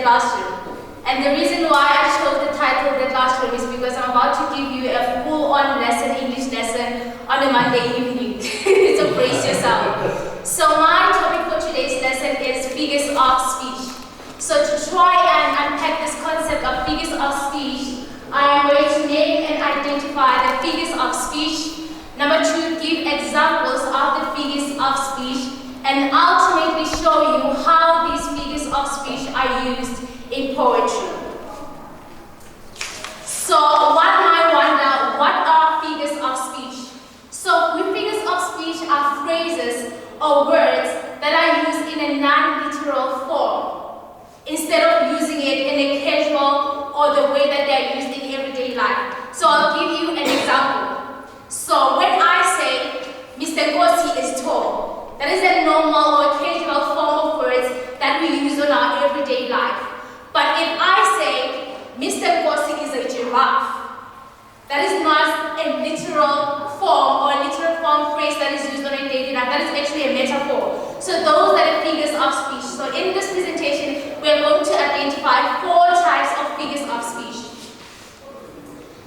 classroom. And the reason why I chose the title The Classroom is because I'm about to give you a full-on lesson, English lesson, on a Monday evening. So brace yourself. So my topic for today's lesson is figures of speech. So to try and unpack this concept of figures of speech, I am going to name and identify the figures of speech. Number 2, give examples of the figures of speech, and ultimately show you how these figures of speech are used in poetry. So one might wonder, what are figures of speech? So figures of speech are phrases or words that are used in a non-literal form, instead of using it in a casual or the way that they're used in everyday life. So I'll give you an example. So when I say, Mr. Ngosi is tall, that is a normal or casual form of words that we use in our everyday life. But if I say, Mr. Ngosi is a giraffe, that is not a literal form or a literal form phrase that is used on a daily life. That is actually a metaphor. So those are the figures of speech. So in this presentation, we are going to identify 4 types of figures of speech.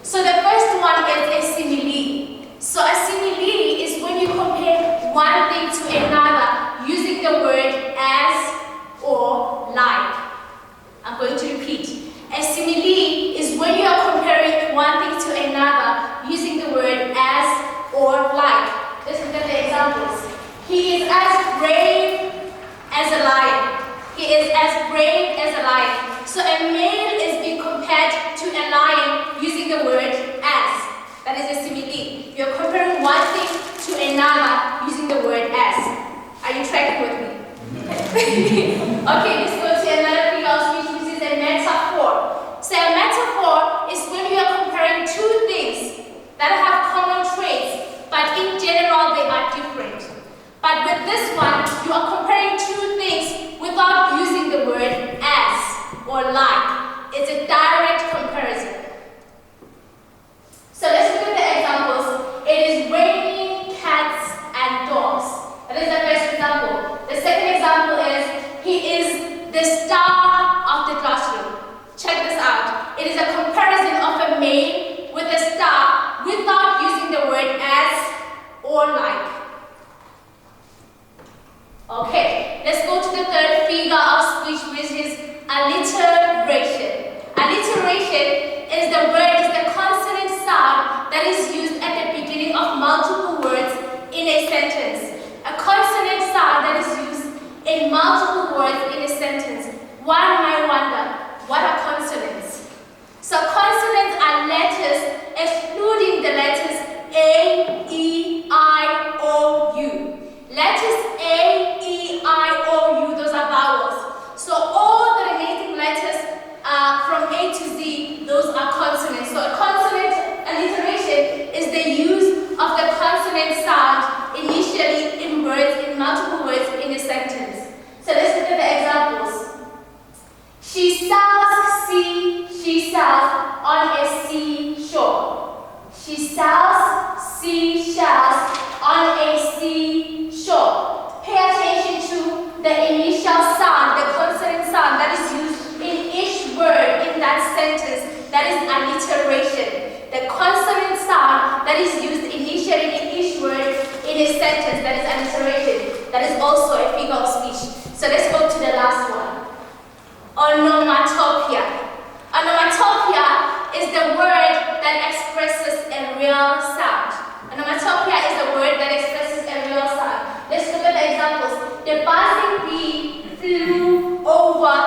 So the first one is a simile. So a simile is when you compare one thing to another using the word as or like. I'm going to repeat. A simile is when you are comparing one thing to another using the word as or like. Let's look at the examples. He is as brave as a lion. He is as brave as a lion. So a male is being compared to a lion using the word as. That is a simile. You're comparing one thing to another using the word as. Are you tracking with me? Okay, let's go to another figure of speech, which is a metaphor. So a metaphor is when you are comparing 2 things that have common traits, but in general they are different. But with this one, you are comparing 2 things without using the word as or like. It's a direct comparison. So let's look at the examples. It is raining cats and dogs. That is the first example. The second example is, he is the star of the classroom. Check this out. It is a comparison of a male with a star without using the word as or like. Okay, let's go to the third figure of speech, which is alliteration. Alliteration is the consonant sound that is used at the beginning of multiple words in a sentence. A consonant sound that is used in multiple words in a sentence. One might wonder, what are consonants? So consonants are letters excluding the letters A, E, I, O, U. Letters A, E, I, O, U, those are vowels. So all the remaining letters from A to Z, those are consonants. So a consonant alliteration is the use of the consonant sound initially in words, in multiple words in a sentence. So let's look at the examples. She sells on a seashore. She sells seashells on a seashore. Pay attention to the initial sound, the consonant sound that is used in each word in that sentence. That is alliteration. The consonant sound that is used initially in each word in a sentence, that is alliteration. That is also a figure of speech. So let's go to the last one. Onomatopoeia. Onomatopoeia is the word that expresses a real sound. Onomatopoeia is the word that expresses a real sound. Let's look at the examples. The buzzing bee flew over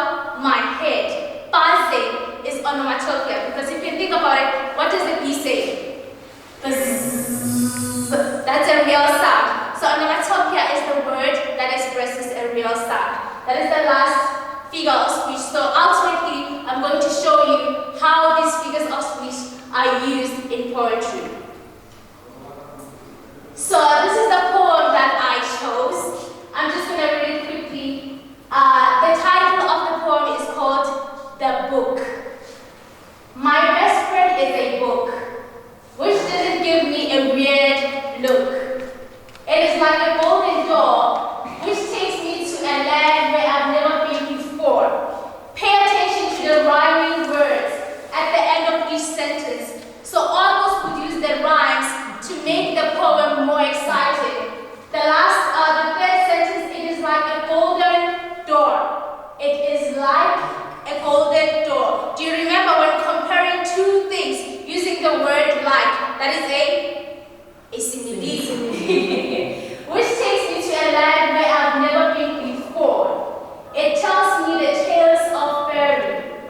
my head. Buzzing is onomatopoeia, because if you think about it, what does the bee say? Buzz. That's a real sound. So onomatopoeia is the word that expresses a real sound. That is the last figure of speech. So ultimately, I'm going to show you how these figures of speech are used in poetry. So this is the poem that I chose. I'm just going to read it quickly. The title of the poem is called The Book. My best friend is a book, which doesn't give me a weird look. It is like a golden door, which takes me to a land where I've never been before. Pay attention That is a simile. Which takes me to a land where I've never been before. It tells me the tales of fairy.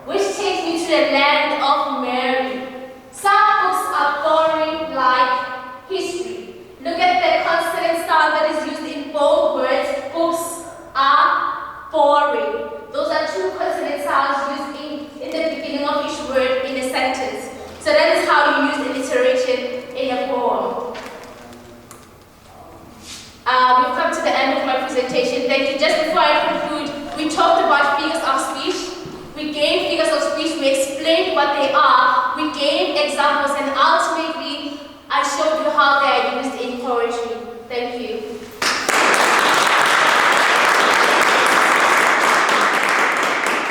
Which takes me to the land of Mary. Some books are boring like history. Look at the consonant style that is used in both words. Books are boring. Those are two consonant sounds used in the beginning of each word in a sentence. So that is how you use alliteration in a poem. We've come to the end of my presentation. Thank you. Just before I conclude, we talked about figures of speech. We gave figures of speech. We explained what they are. We gave examples, and ultimately, I showed you how they are used in poetry. Thank you.